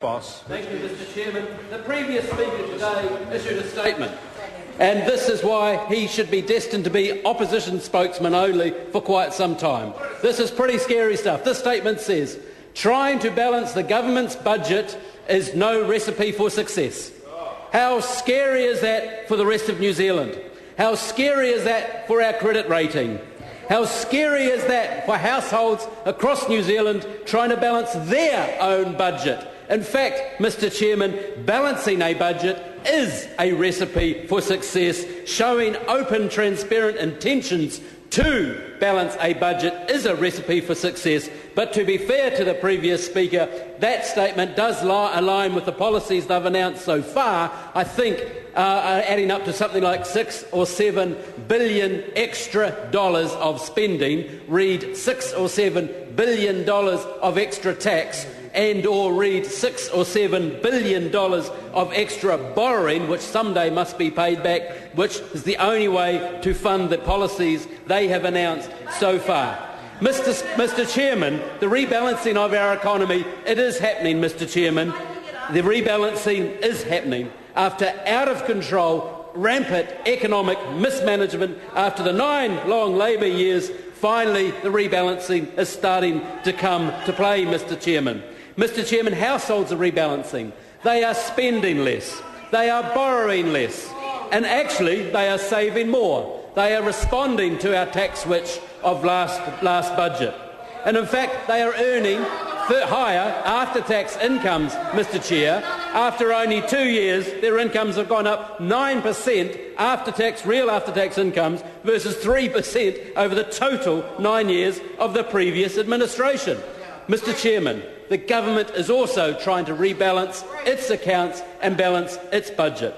Boss. Thank you, Mr. Chairman. The previous speaker today issued a statement, and this is why he should be destined to be opposition spokesman only for quite some time. This is pretty scary stuff. This statement says, trying to balance the government's budget is no recipe for success. How scary is that for the rest of New Zealand? How scary is that for our credit rating? How scary is that for households across New Zealand trying to balance their own budget? In fact, Mr. Chairman, balancing a budget is a recipe for success. Showing open, transparent intentions to balance a budget is a recipe for success. But to be fair to the previous speaker, that statement does align with the policies they've announced so far. I think adding up to something like $6 or $7 billion extra dollars of spending, read $6 or $7 billion of extra tax, and or read $6 or $7 billion of extra borrowing, which someday must be paid back, which is the only way to fund the policies they have announced so far. Mr. Chairman, the rebalancing of our economy, it is happening, Mr. Chairman. The rebalancing is happening after out-of-control, rampant economic mismanagement. After the 9 long Labour years, finally the rebalancing is starting to come to play, Mr. Chairman. Mr. Chairman, households are rebalancing. They are spending less. They are borrowing less. And actually, they are saving more. They are responding to our tax switch of last budget. And in fact, they are earning higher after-tax incomes, Mr. Chair. After only 2 years, their incomes have gone up 9% after-tax, real after-tax incomes, versus 3% over the total 9 years of the previous administration. Mr. Chairman, the government is also trying to rebalance its accounts and balance its budget.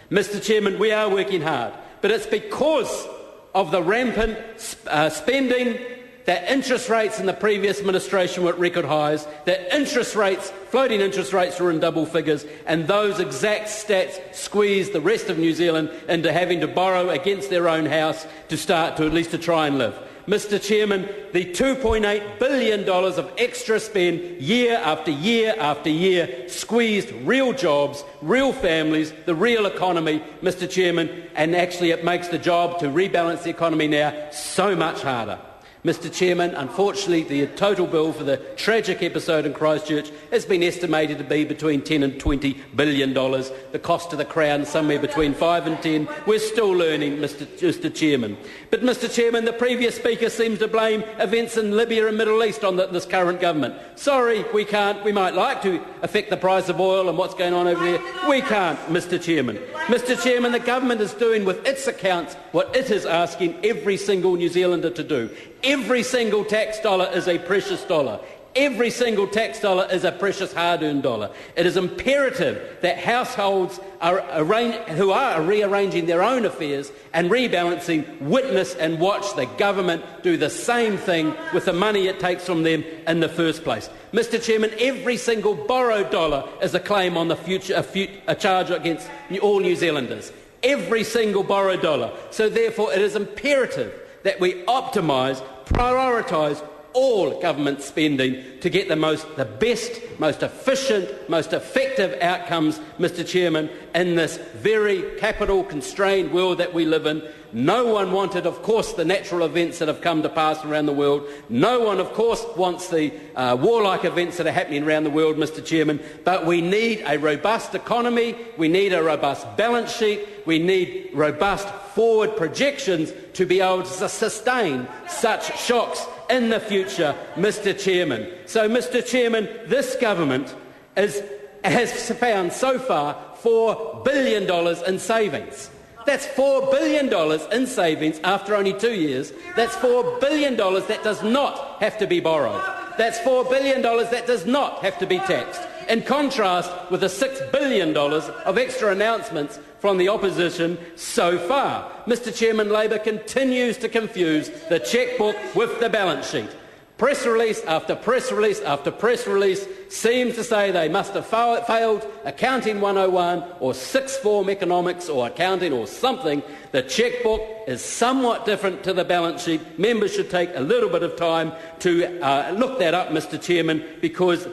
Mr. Chairman, we are working hard, but it's because of the rampant spending that interest rates in the previous administration were at record highs, that interest rates, floating interest rates, were in double figures, and those exact stats squeezed the rest of New Zealand into having to borrow against their own house at least to try and live. Mr. Chairman, the $2.8 billion of extra spend year after year after year squeezed real jobs, real families, the real economy, Mr. Chairman, and actually it makes the job to rebalance the economy now so much harder. Mr. Chairman, unfortunately, the total bill for the tragic episode in Christchurch has been estimated to be between $10 and $20 billion. The cost to the Crown somewhere between 5 and 10. We're still learning, Mr. Chairman. But, Mr. Chairman, the previous speaker seems to blame events in Libya and Middle East on this current government. Sorry, we can't. We might like to affect the price of oil and what's going on over there. We can't, Mr. Chairman. Mr. Chairman, the government is doing with its accounts what it is asking every single New Zealander to do. Every single tax dollar is a precious dollar. Every single tax dollar is a precious hard-earned dollar. It is imperative that households who are rearranging their own affairs and rebalancing witness and watch the government do the same thing with the money it takes from them in the first place. Mr. Chairman, every single borrowed dollar is a claim on the future, a charge against all New Zealanders. Every single borrowed dollar. So therefore it is imperative that we optimise, prioritise all government spending to get the best, most efficient, most effective outcomes, Mr. Chairman, in this very capital-constrained world that we live in. No one wanted, of course, the natural events that have come to pass around the world. No one, of course, wants the warlike events that are happening around the world, Mr. Chairman. But we need a robust economy. We need a robust balance sheet. We need robust forward projections to be able to sustain such shocks in the future, Mr. Chairman. So, Mr. Chairman, this government has found so far $4 billion in savings. That's $4 billion in savings after only 2 years. That's $4 billion that does not have to be borrowed. That's $4 billion that does not have to be taxed. In contrast with the $6 billion of extra announcements from the opposition so far. Mr. Chairman, Labor continues to confuse the chequebook with the balance sheet. Press release after press release after press release seems to say they must have failed Accounting 101 or sixth form economics or accounting or something. The chequebook is somewhat different to the balance sheet. Members should take a little bit of time to look that up, Mr Chairman, because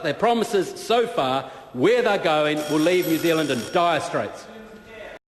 their promises so far, where they're going, will leave New Zealand in dire straits.